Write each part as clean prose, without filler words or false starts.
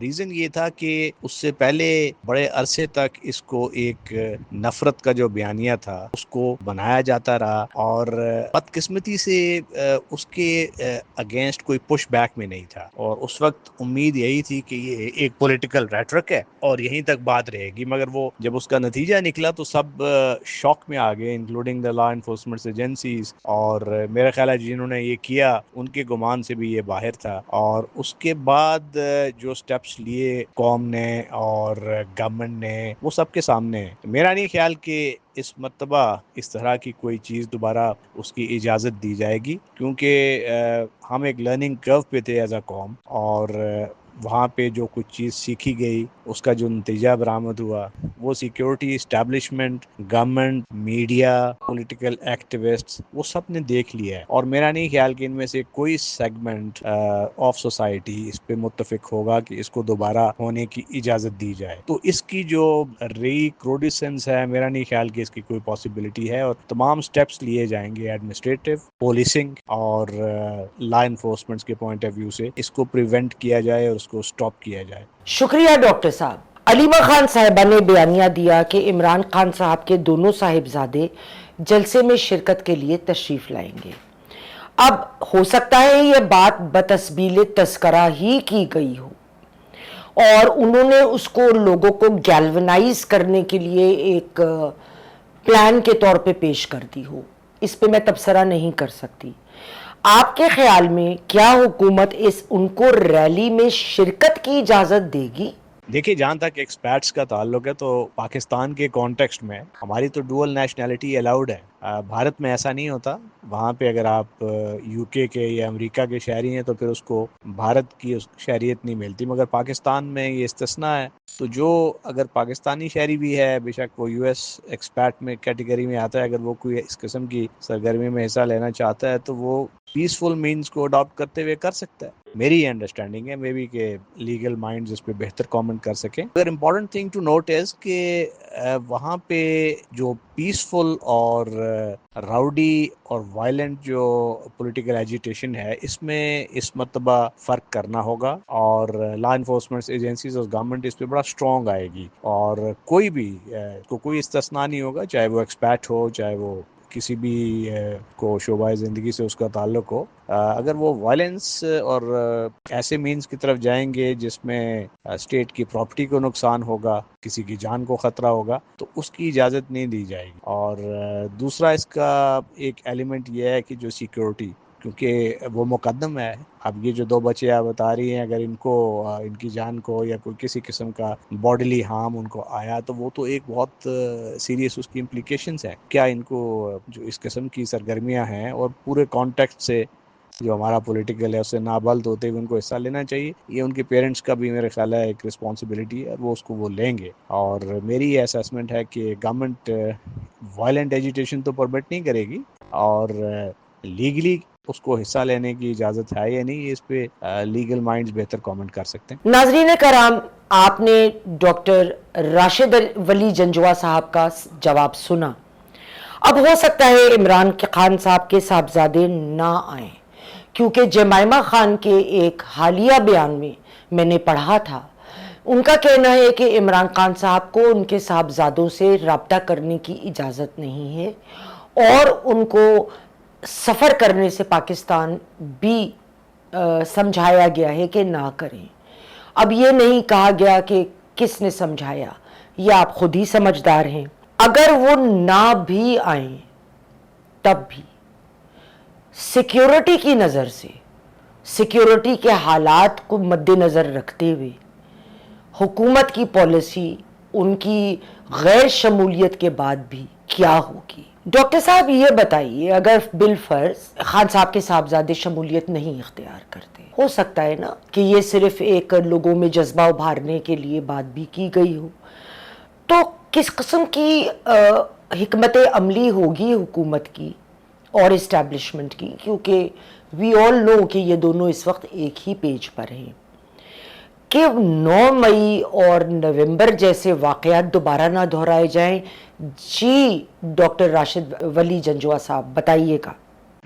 Reason یہ تھا کہ اس سے پہلے بڑے عرصے تک اس کو ایک نفرت کا جو بیانیہ تھا اس کو بنایا جاتا رہا، اور بدقسمتی سے اس کے اگینسٹ کوئی پش بیک میں نہیں تھا، اور اس وقت امید یہی تھی کہ یہ ایک پولیٹیکل ریٹرک ہے اور یہیں تک بات رہے گی، مگر وہ جب اس کا نتیجہ نکلا تو سب شوق میں آ گئے، including the law enforcement agencies, اور میرا خیال ہے جنہوں نے یہ کیا ان کے گمان سے بھی یہ باہر تھا۔ اور اس کے بعد جو سٹیپس لیے قوم نے اور گورنمنٹ نے وہ سب کے سامنے ہے۔ میرا نہیں خیال کہ اس مرتبہ اس طرح کی کوئی چیز دوبارہ اس کی اجازت دی جائے گی، کیونکہ ہم ایک لرننگ کرو پہ تھے ایز اے قوم، اور وہاں پہ جو کچھ چیز سیکھی گئی اس کا جو نتیجہ برآمد ہوا وہ security establishment, government, media, political activist وہ سب نے دیکھ لیا ہے، اور میرا نہیں خیال کہ ان میں سے کوئی سیگمنٹ آف سوسائٹی اس پہ متفق ہوگا کہ اس کو دوبارہ ہونے کی اجازت دی جائے۔ تو اس کی جو ریکروڈیسنس ہے، میرا نہیں خیال کہ اس کی کوئی پاسبلٹی ہے، اور تمام سٹیپس لیے جائیں گے ایڈمنسٹریٹو، پولیسنگ اور لا انفورسمنٹ کے پوائنٹ آف ویو سے اس کو پریونٹ کیا جائے اور اس کو سٹاپ کیا جائے۔ شکریہ ڈاکٹر صاحب۔ علیمہ خان صاحبہ نے بیانیہ دیا کہ عمران خان صاحب کے دونوں صاحبزادے جلسے میں شرکت کے لیے تشریف لائیں گے۔ اب ہو سکتا ہے یہ بات بتسبیل تذکرہ ہی کی گئی ہو اور انہوں نے اس کو لوگوں کو گیلونائز کرنے کے لیے ایک پلان کے طور پہ پیش کر دی ہو، اس پہ میں تبصرہ نہیں کر سکتی۔ آپ کے خیال میں کیا حکومت ان کو ریلی میں شرکت کی اجازت دے گی؟ دیکھیے، جہاں تک ایکسپیٹس کا تعلق ہے تو پاکستان کے کانٹیکسٹ میں ہماری تو ڈوئل نیشنلٹی الاؤڈ ہے۔ بھارت میں ایسا نہیں ہوتا، وہاں پہ اگر آپ یو کے یا امریکہ کے شہری ہیں تو پھر اس کو بھارت کی شہریت نہیں ملتی، مگر پاکستان میں یہ استثناء ہے۔ تو جو اگر پاکستانی شہری بھی ہے، بے شک وہ یو ایس ایکسپیٹ میں کیٹیگری میں آتا ہے، اگر وہ کوئی اس قسم کی سرگرمی میں حصہ لینا چاہتا ہے تو وہ پیسفل مینز کو اڈاپٹ کرتے ہوئے کر سکتا ہے۔ میری یہ انڈرسٹینڈنگ ہے، مے بی کہ لیگل مائنڈز اس پہ بہتر کامنٹ کر سکیں۔ اگر امپورٹنٹ تھنگ ٹو نوٹ از کہ وہاں پہ جو پیسفل اور راؤڈی اور وائلنٹ جو پولیٹیکل ایجیٹیشن ہے، اس میں اس مرتبہ فرق کرنا ہوگا، اور لا انفورسمنٹ ایجنسیز اور گورنمنٹ اس پہ بڑا اسٹرانگ آئے گی، اور کوئی بھی کو کوئی استثناء نہیں ہوگا، چاہے وہ ایکسپیٹ ہو، چاہے وہ کسی بھی کو شعبہ زندگی سے اس کا تعلق ہو۔ اگر وہ وائلنس اور ایسے مینز کی طرف جائیں گے جس میں اسٹیٹ کی پراپرٹی کو نقصان ہوگا، کسی کی جان کو خطرہ ہوگا، تو اس کی اجازت نہیں دی جائے گی۔ اور دوسرا اس کا ایک ایلیمنٹ یہ ہے کہ جو سیکیورٹی، کیونکہ وہ مقدم ہے۔ اب یہ جو دو بچے آپ بتا رہی ہیں، اگر ان کو ان کی جان کو یا کوئی کسی قسم کا باڈیلی ہارم ان کو آیا تو وہ تو ایک بہت سیریس اس کی امپلیکیشنز ہیں۔ کیا ان کو جو اس قسم کی سرگرمیاں ہیں اور پورے کانٹیکسٹ سے جو ہمارا پولیٹیکل ہے اس سے نابلد ہوتے ہوئے ان کو حصہ لینا چاہیے؟ یہ ان کے پیرنٹس کا بھی میرے خیال ہے ایک رسپانسبلٹی ہے، وہ اس کو وہ لیں گے۔ اور میری یہ اسیسمنٹ ہے کہ گورنمنٹ وائلنٹ ایجیٹیشن تو پرمٹ نہیں کرے گی، اور لیگلی اس کو حصہ لینے کی اجازت ہے یا نہیں، اس پہ لیگل مائنڈز بہتر کامنٹ کر سکتے ہیں۔ ناظرین کرام، آپ نے ڈاکٹر راشد ولی جنجوعہ صاحب کا جواب سنا۔ اب ہو سکتا ہے عمران خان صاحب کے صاحبزادے نہ آئیں، کیونکہ جمائمہ خان کے ایک حالیہ بیان میں نے پڑھا تھا، ان کا کہنا ہے کہ عمران خان صاحب کو ان کے صاحبزادوں سے رابطہ کرنے کی اجازت نہیں ہے، اور ان کو سفر کرنے سے پاکستان بھی سمجھایا گیا ہے کہ نہ کریں۔ اب یہ نہیں کہا گیا کہ کس نے سمجھایا، یہ آپ خود ہی سمجھدار ہیں۔ اگر وہ نہ بھی آئیں تب بھی سیکیورٹی کی نظر سے، سیکیورٹی کے حالات کو مد نظر رکھتے ہوئے حکومت کی پالیسی ان کی غیر شمولیت کے بعد بھی کیا ہوگی؟ ڈاکٹر صاحب یہ بتائیے، اگر بالفرض خان صاحب کے صاحبزادے شمولیت نہیں اختیار کرتے، ہو سکتا ہے نا کہ یہ صرف ایک لوگوں میں جذبہ ابھارنے کے لیے بات بھی کی گئی ہو، تو کس قسم کی حکمت عملی ہوگی حکومت کی اور اسٹیبلشمنٹ کی؟ کیونکہ وی آل نو کہ یہ دونوں اس وقت ایک ہی پیج پر ہیں، کہ 9 مئی اور نومبر جیسے واقعات دوبارہ نہ دہرائے جائیں۔ جی ڈاکٹر راشد ولی جنجوعہ صاحب بتائیے گا۔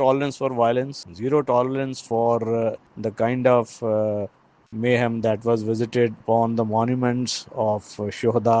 tolerance for violence, zero tolerance for the kind of mayhem that was visited upon the monuments of shuhada,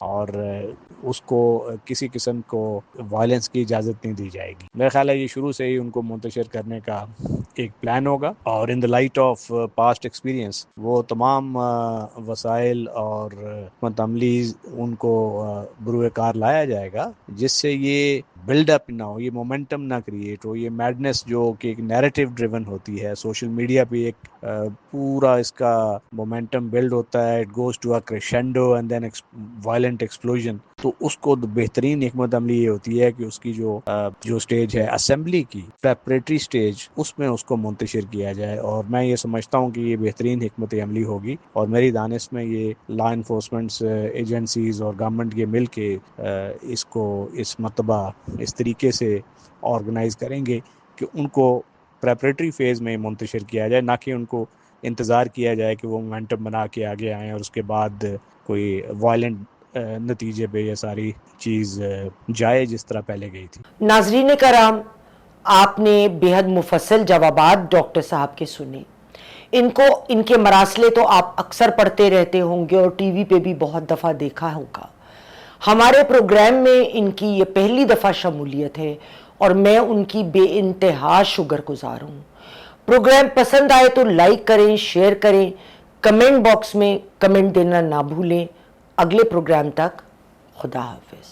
اور اس کو کسی قسم کو وائلنس کی اجازت نہیں دی جائے گی. میرا خیال ہے یہ شروع سے ہی ان کو منتشر کرنے کا ایک پلان ہوگا اور in the light of past experience وہ تمام وسائل اور حکمت عملی ان کو بروئے کار لایا جائے گا جس سے یہ بلڈ اپ نہ ہو, یہ مومنٹم نہ کریٹ ہو, یہ میڈنس جو کہ ایک نیریٹو ڈریون ہوتی ہے. سوشل میڈیا پہ ایک پورا اس کا مومنٹم بلڈ ہوتا ہے, it goes to a crescendo and then violent explosion. تو اس کو بہترین حکمت عملی یہ ہوتی ہے کہ اس کی جو سٹیج ہے اسمبلی کی پریپریٹری سٹیج, اس میں اس کو منتشر کیا جائے. اور میں یہ سمجھتا ہوں کہ یہ بہترین حکمت عملی ہوگی اور میری دانش میں یہ لا انفورسمنٹ ایجنسیز اور گورنمنٹ کے مل کے اس کو اس مرتبہ اس طریقے سے آرگنائز کریں گے کہ ان کو پریپریٹری فیز میں منتشر کیا جائے, نہ کہ ان کو انتظار کیا جائے کہ وہ مومنٹم بنا کے آگے آئیں اور اس کے بعد کوئی وائلنٹ نتیجے پہ یہ ساری چیز جائے جس طرح پہلے گئی تھی. ناظرین کرام, آپ نے بہت مفصل جوابات ڈاکٹر صاحب کے سنے. ان کے مراسلے تو آپ اکثر پڑھتے رہتے ہوں گے اور ٹی وی پہ بھی بہت دفعہ دیکھا ہوگا. ہمارے پروگرام میں ان کی یہ پہلی دفعہ شمولیت ہے اور میں ان کی بے انتہا شکر گزار ہوں. پروگرام پسند آئے تو لائک کریں, شیئر کریں, کمنٹ باکس میں کمنٹ دینا نہ بھولیں. اگلے پروگرام تک خدا حافظ.